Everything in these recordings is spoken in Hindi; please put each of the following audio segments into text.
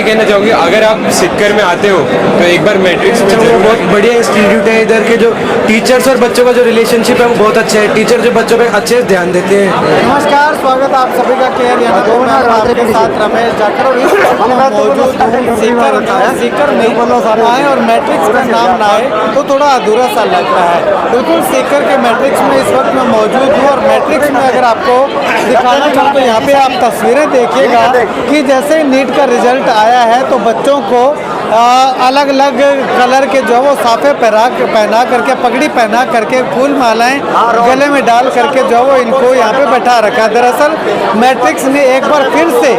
कहना चाहूँगी, अगर आप सिक्कर में आते हो तो एक बार मैट्रिक्स में वो बहुत बढ़िया इंस्टीट्यूट है। इधर के जो टीचर्स और बच्चों का जो रिलेशनशिप है वो बहुत अच्छा है। टीचर जो बच्चों पे अच्छे से ध्यान देते हैं। नमस्कार, स्वागत आप सभी का केयर यहाँ पे मैं आपके साथ रमेश जाकर और इस वक्त मैं मौजूद हूँ सीकर में आए और मैट्रिक्स का नाम ना आए तो थोड़ा अधूरा सा लग रहा है। बिल्कुल सीकर के मैट्रिक्स में इस वक्त मैं मौजूद हूँ और मैट्रिक्स में अगर आपको दिखाना चाहूँ तो यहाँ पे आप तस्वीरें देखिएगा कि जैसे नीट का रिजल्ट आया है तो बच्चों को अलग अलग कलर के जो वो साफे पहना करके, पगड़ी पहना करके, फूल मालाएं गले में डाल करके जो वो इनको यहाँ पे बैठा रखा है। दरअसल मैट्रिक्स ने एक बार फिर से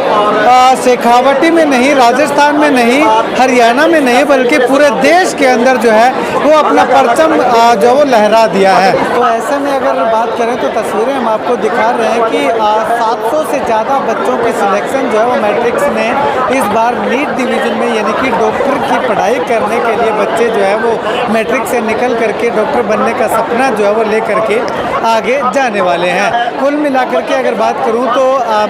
शेखावटी में नहीं, राजस्थान में नहीं, हरियाणा में नहीं, बल्कि पूरे देश के अंदर जो है वो अपना परचम जो वो लहरा दिया है। तो ऐसे में अगर बात करें तो तस्वीरें हम आपको दिखा रहे हैं कि 700 से ज़्यादा बच्चों की सिलेक्शन जो है वो मैट्रिक्स ने इस बार नीट डिवीज़न में, यानी कि डॉक्टर की पढ़ाई करने के लिए बच्चे जो है वो मैट्रिक्स से निकल करके डॉक्टर बनने का सपना जो है वो ले करके आगे जाने वाले हैं। कुल मिलाकर के अगर बात करूं तो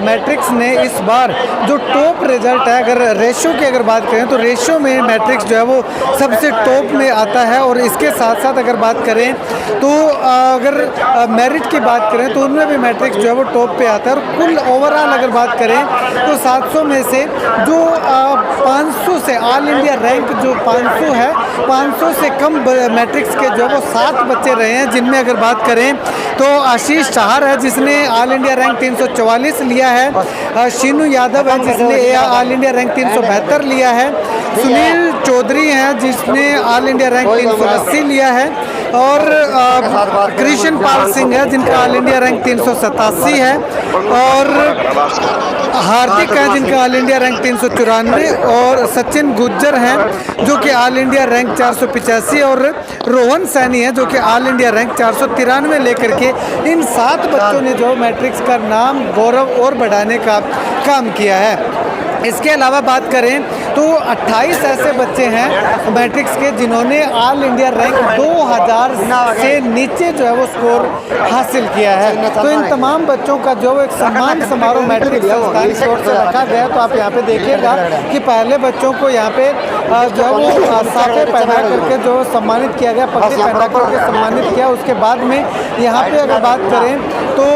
मैट्रिक्स ने इस बार जो टॉप रिजल्ट है, अगर रेशो की अगर बात करें तो रेशो में मैट्रिक्स जो है वो सबसे टॉप में आता है। और इसके साथ साथ अगर बात करें तो अगर मेरिट की बात करें तो उनमें भी मैट्रिक्स जो है वो टॉप पे आता है। और कुल ओवरऑल अगर बात करें तो 700 में से जो 500 से ऑल इंडिया रैंक जो 500 है, 500 से कम मैट्रिक्स के जो वो 7 बच्चे रहे हैं, जिनमें अगर बात करें तो आशीष चाहर है जिसने ऑल इंडिया रैंक 344 लिया है, शीनू यादव है जिसने ऑल इंडिया रैंक 372 लिया है, सुनील चौधरी हैं जिसने ऑल इंडिया रैंक 380 लिया है, और कृष्ण पाल सिंह है जिनका ऑल इंडिया रैंक 387 है, और हार्दिक है जिनका ऑल इंडिया रैंक 394, और सचिन गुज्जर हैं जो कि ऑल इंडिया रैंक 485, और रोहन सैनी है जो कि ऑल इंडिया रैंक 493 लेकर के इन 7 बच्चों ने जो मैट्रिक्स का नाम, गौरव और बढ़ाने का काम किया है। इसके अलावा बात करें तो 28 ऐसे बच्चे हैं मैट्रिक्स के जिन्होंने ऑल इंडिया रैंक 2000 से नीचे जो है वो स्कोर हासिल किया है। तो इन तमाम बच्चों का जो एक सम्मान समारोह मैट्रिक्स संस्थान की ओर से रखा गया। तो आप यहाँ पे देखिएगा कि पहले बच्चों को यहाँ पे जो है वो साफे पहना करके जो सम्मानित किया गया, पगड़ी पहना करके सम्मानित किया। उसके बाद में यहाँ पे अगर बात करें तो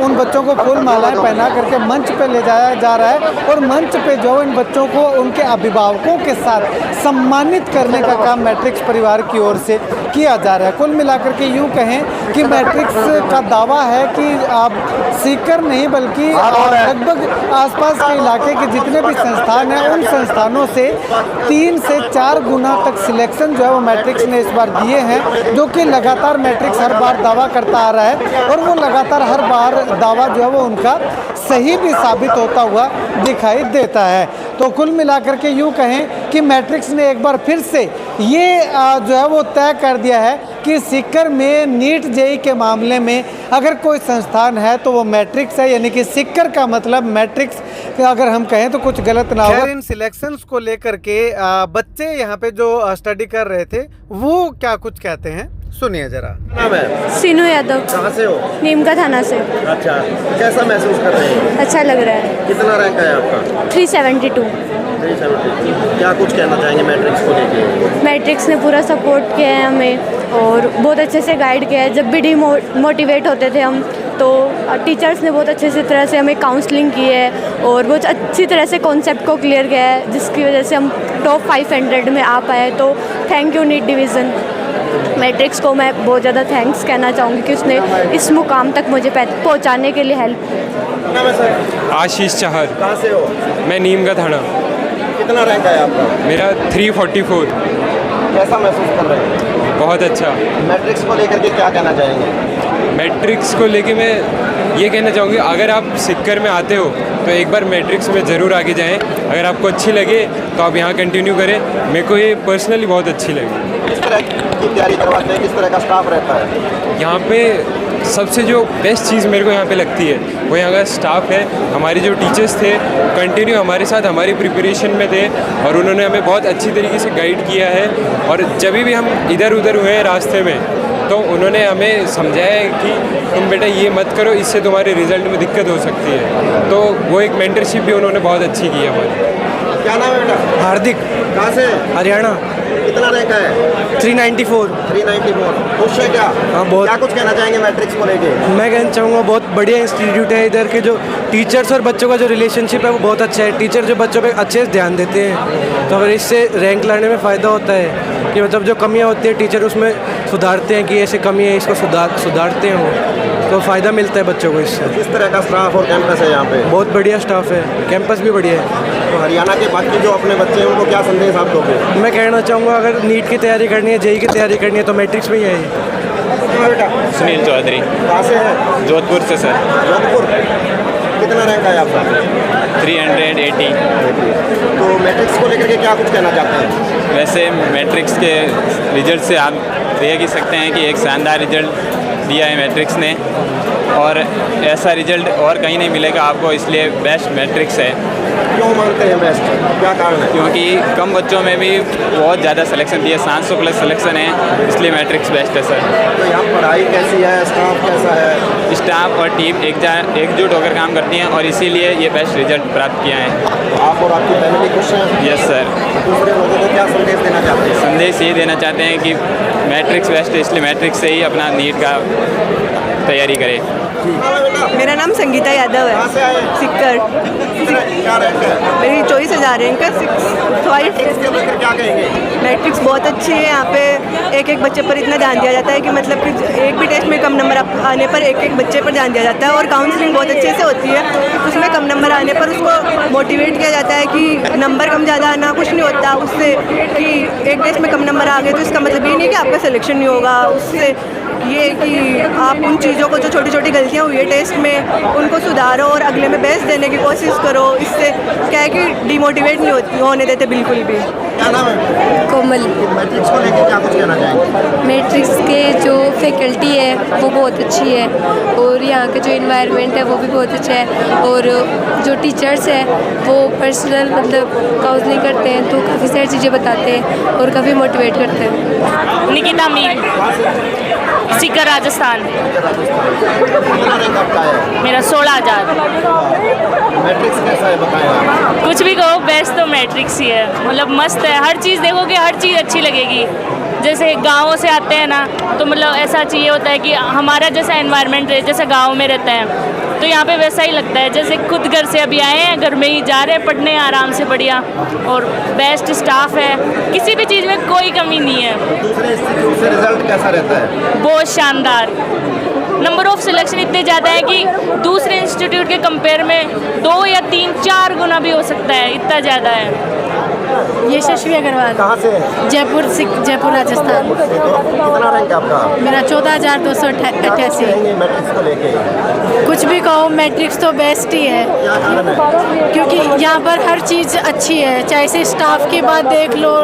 उन बच्चों को फूल मालाएं पहना करके मंच पे ले जाया जा रहा है, और मंच पे जो इन बच्चों को उनके अभिभावकों के साथ सम्मानित करने का काम मैट्रिक्स परिवार की ओर से किया जा रहा है। कुल मिलाकर के यूँ कहें कि मैट्रिक्स का दावा है कि आप सीकर नहीं बल्कि लगभग आसपास के इलाके के जितने भी संस्थान हैं उन संस्थानों से 3 से 4 गुना तक सिलेक्शन जो है वो मैट्रिक्स ने इस बार दिए हैं, जो कि लगातार मैट्रिक्स हर बार दावा करता आ रहा है, और वो लगातार हर बार दावा जो है वो उनका सही भी साबित होता हुआ दिखाई देता है। तो कुल मिलाकर के यूँ कहें कि मैट्रिक्स ने एक बार फिर से ये जो है वो तय कर दिया है कि सीकर में नीट जेईई के मामले में अगर कोई संस्थान है तो वो मैट्रिक्स है, यानी कि सीकर का मतलब मैट्रिक्स अगर हम कहें तो कुछ गलत ना हो। इन सिलेक्शंस को लेकर के बच्चे यहाँ पे जो स्टडी कर रहे थे वो क्या कुछ कहते हैं, सुनिए जरा। नाम है सीनू यादव। कहाँ से हो? नीम का थाना से। अच्छा, कैसा महसूस कर रहे हैं? अच्छा लग रहा है। कितना रैंक है आपका? 372। 372। क्या कुछ कहना चाहेंगे मैट्रिक्स को लेके? मैट्रिक्स ने पूरा सपोर्ट किया है हमें और बहुत अच्छे से गाइड किया है। जब भी डिमोटिवेट होते थे हम तो टीचर्स ने बहुत अच्छे से तरह से हमें काउंसलिंग की है और बहुत अच्छी तरह से कॉन्सेप्ट को क्लियर किया है, जिसकी वजह से हम टॉप 500 में आ पाए। तो thank you NEET division matrix को, मैं बहुत ज़्यादा थैंक्स कहना चाहूँगी कि उसने इस मुकाम तक मुझे पहुँचाने के लिए हेल्प। नाम है सर? आशीष चाहर। कहाँ से हो? मैं नीम का थाना। कितना रैंक है आपका? मेरा 344। कैसा महसूस कर रहे हैं? बहुत अच्छा। मैट्रिक्स को लेकर के क्या कहना चाहेंगे? मैट्रिक्स को लेके मैं ये कहना चाहूँगी, अगर आप सिक्कर में आते हो तो एक बार मैट्रिक्स में ज़रूर आगे जाएं। अगर आपको अच्छी लगे तो आप यहाँ कंटिन्यू करें। मेरे को ये पर्सनली बहुत अच्छी लगी। किस तरह की तैयारी करवाते हैं, किस तरह का स्टाफ रहता है यहाँ पे? सबसे जो बेस्ट चीज़ मेरे को यहाँ पे लगती है वो यहाँ का स्टाफ है। हमारे जो टीचर्स थे कंटिन्यू हमारे साथ हमारी प्रिपरेशन में थे और उन्होंने हमें बहुत अच्छी तरीके से गाइड किया है। और जब भी हम इधर उधर हुए रास्ते में तो उन्होंने हमें समझाया है कि तुम बेटा ये मत करो, इससे तुम्हारे रिज़ल्ट में दिक्कत हो सकती है। तो वो एक मेंटरशिप भी उन्होंने बहुत अच्छी की है हमारी। क्या नाम है बेटा? हार्दिक, कहाँ से? हरियाणा। कितना रैंक है? 394। 394। खुश है क्या? हाँ, बहुत। क्या कुछ कहना चाहेंगे मैट्रिक्स को लेके? मैं कहना चाहूँगा बहुत बढ़िया इंस्टीट्यूट है। इधर के जो टीचर्स और बच्चों का जो रिलेशनशिप है वो बहुत अच्छा है। टीचर जो बच्चों पे अच्छे से ध्यान देते हैं, तो अगर इससे रैंक लाने में फ़ायदा होता है कि मतलब जो कमियाँ होती है टीचर उसमें सुधारते हैं कि ऐसे कमी है, इसको सुधारते हैं वो, तो फ़ायदा मिलता है बच्चों को इससे। किस तरह का स्टाफ और कैंपस है यहाँ पे? बहुत बढ़िया स्टाफ है, कैंपस भी बढ़िया है। तो हरियाणा के बाकी जो अपने बच्चे हैं उनको क्या संदेश आप दोगे? मैं कहना चाहूँगा अगर नीट की तैयारी करनी है, जेई की तैयारी करनी है तो मैट्रिक्स में ही है। बेटा सुनील चौधरी, कहाँ से है? जोधपुर से सर। जोधपुर। कितना रैंक है आपका? 380। तो मैट्रिक्स को लेकर के क्या कुछ कहना चाहते हैं? वैसे मैट्रिक्स के रिजल्ट से आप देख ही सकते हैं कि एक शानदार रिजल्ट दिया है मैट्रिक्स ने, और ऐसा रिजल्ट और कहीं नहीं मिलेगा आपको, इसलिए बेस्ट मैट्रिक्स है। क्यों मानते हैं बेस्ट? क्या कारण है? क्योंकि कम बच्चों में भी बहुत ज़्यादा सिलेक्शन दिया, 700 प्लस सिलेक्शन है, इसलिए मैट्रिक्स बेस्ट है सर। तो यहाँ पढ़ाई कैसी है? स्टाफ कैसा है? स्टाफ और टीम एकजुट होकर काम करती हैं और इसीलिए ये बेस्ट रिजल्ट प्राप्त किया है। तो आप और आपकी फैमिली खुश हैं? Yes sir. दूसरे लोगों को क्या संदेश देना चाहते हैं? संदेश ये देना चाहते हैं कि मैट्रिक्स बेस्ट है, इसलिए मैट्रिक्स से ही अपना नीट का तैयारी करें। मेरा नाम संगीता यादव कहाँ है, से आए? सिक्कर। क्या रैंक है? मेरी 24,000 रैंक है, 6.5। इसके लेकर क्या कहेंगे? मैट्रिक्स बहुत अच्छी है। यहाँ पे एक एक बच्चे पर इतना ध्यान दिया जाता है कि मतलब कि एक भी टेस्ट में कम नंबर आने पर एक एक बच्चे पर ध्यान दिया जाता है, और काउंसलिंग बहुत अच्छे से होती है। उसमें कम नंबर आने पर उसको मोटिवेट किया जाता है कि नंबर कम ज़्यादा आना कुछ नहीं होता उससे, कि एक टेस्ट में कम नंबर आ गए तो इसका मतलब ये नहीं कि आपका सिलेक्शन नहीं होगा। उससे ये कि आप उन चीज़ों को जो छोटी छोटी गलतियाँ हुई है टेस्ट में उनको सुधारो और अगले में बेस्ट देने की कोशिश करो। इससे क्या है कि डिमोटिवेट नहीं होने देते बिल्कुल भी। क्या नाम है? कोमल। मैट्रिक्स को लेकर क्या कुछ कहना चाहेंगे? मैट्रिक्स के जो फैकल्टी है वो बहुत अच्छी है, और यहाँ का जो इन्वायरमेंट है वो भी बहुत अच्छा है, और जो टीचर्स हैं वो पर्सनल मतलब काउंसलिंग करते हैं तो काफ़ी सारी चीज़ें बताते हैं और काफ़ी मोटिवेट करते हैं। निकिता मीर, सीकर राजस्थान। कितना रैंक आपका है? मेरा 16,000। मैट्रिक्स कैसा है बताएं आप? कुछ भी कहो बेस्ट तो मैट्रिक्स ही है, मतलब मस्त है। हर चीज़ देखोगे हर चीज़ अच्छी लगेगी। जैसे गाँवों से आते हैं ना, तो मतलब ऐसा चाहिए होता है कि हमारा जैसा एनवायरनमेंट रहे, जैसे गाँव में रहते हैं तो यहाँ पे वैसा ही लगता है। जैसे खुद घर से अभी आए हैं, घर में ही जा रहे हैं पढ़ने आराम से बढ़िया, और बेस्ट स्टाफ है, किसी भी चीज़ में कोई कमी नहीं है। दूसरे इंस्टीट्यूट से रिजल्ट कैसा रहता है? बहुत शानदार। नंबर ऑफ सिलेक्शन इतने ज़्यादा है कि दूसरे इंस्टीट्यूट के कंपेयर में 2 या 3-4 गुना भी हो सकता है, इतना ज़्यादा है। यशस्वी अग्रवाल, कहाँ से है? जयपुर राजस्थान। कितना रैंक है आपका? मेरा 14,288। मैट्रिक्स को लेके कुछ भी कहो मैट्रिक्स तो बेस्ट ही है, क्या कारण है? क्योंकि यहाँ पर हर चीज़ अच्छी है। चाहे से स्टाफ की बात देख लो,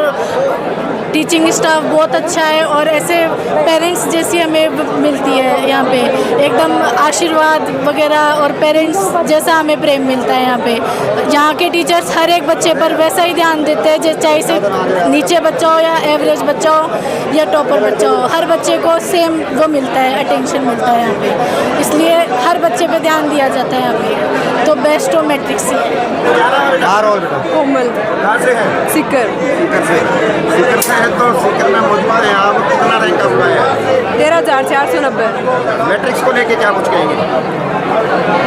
टीचिंग स्टाफ बहुत अच्छा है, और ऐसे पेरेंट्स जैसी हमें मिलती है यहाँ पे, एकदम आशीर्वाद वगैरह, और पेरेंट्स जैसा हमें प्रेम मिलता है यहाँ पे। यहाँ के टीचर्स हर एक बच्चे पर वैसा ही ध्यान देते हैं, चाहे से नीचे बच्चा हो या एवरेज बच्चा हो या टॉपर बच्चा हो, हर बच्चे को सेम वो मिलता है, अटेंशन मिलता है यहाँ पे, इसलिए हर बच्चे पे ध्यान दिया जाता है यहाँ पे। तो बेस्ट हो मैट्रिक्स ही है। कोमल, कहाँ से है? सिक्कर। सीकर से है। तो सीकर में मौजूद है आप, कितना रैंक आपका है? 13,490। मैट्रिक्स को लेके क्या कुछ कहेंगे?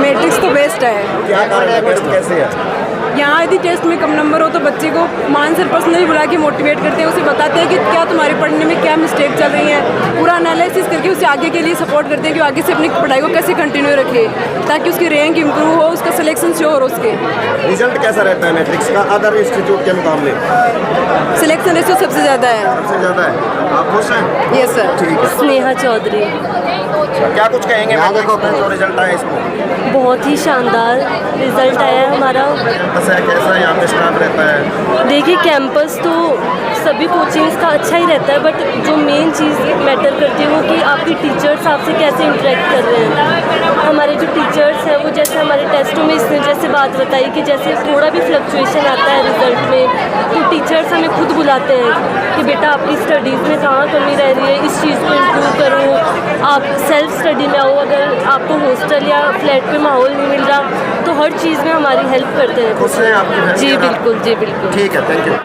मैट्रिक्स तो बेस्ट है। क्या कारण है? बेस्ट कैसे है? यहाँ यदि टेस्ट में कम नंबर हो तो बच्चे को मान सर पर्सनली बुला के मोटिवेट करते हैं, उसे बताते हैं कि क्या तुम्हारे पढ़ने में क्या मिस्टेक चल रही है, पूरा एनालिसिस करके उसे आगे के लिए सपोर्ट करते हैं कि वो आगे से अपनी पढ़ाई को कैसे कंटिन्यू रखे ताकि उसकी रैंक इंप्रूव हो, उसका सिलेक्शन श्योर हो उसके। रिजल्ट कैसा रहता है मैट्रिक्स का अदर इंस्टीट्यूट के मुकाबले? सिलेक्शन रेशियो सबसे ज़्यादा है। सबसे ज़्यादा है। आप खुश हैं? Yes sir. ठीक है। स्नेहा चौधरी। क्या कुछ कहेंगे मैट्रिक्स में जो रिजल्ट आया इसको? बहुत ही शानदार रिजल्ट आया है हमारा। कैसा है? कैसा यहाँ पे स्टाफ रहता है? देखिए कैंपस तो सभी कोचिंग्स का अच्छा ही रहता है, बट जो मेन चीज़ मैटर करती है वो कि आपके टीचर्स आपसे कैसे इंटरेक्ट कर रहे हैं। हमारे जो टीचर्स हैं वो जैसे हमारे टेस्टों में इसने जैसे बात बताई कि जैसे थोड़ा भी फ्लक्चुएशन आता है रिजल्ट में तो टीचर्स हमें खुद बुलाते हैं कि बेटा आपकी स्टडीज़ में कहाँ कमी रह रही है, इस चीज़ को इम्प्रूव करो, आप सेल्फ स्टडी में आओ, अगर आपको हॉस्टल या फ्लैट पे माहौल नहीं मिल रहा तो हर चीज़ में हमारी हेल्प करते हैं। खुश हैं आपकी फैमिली जी और आप? बिल्कुल, जी बिल्कुल। ठीक है, थैंक यू।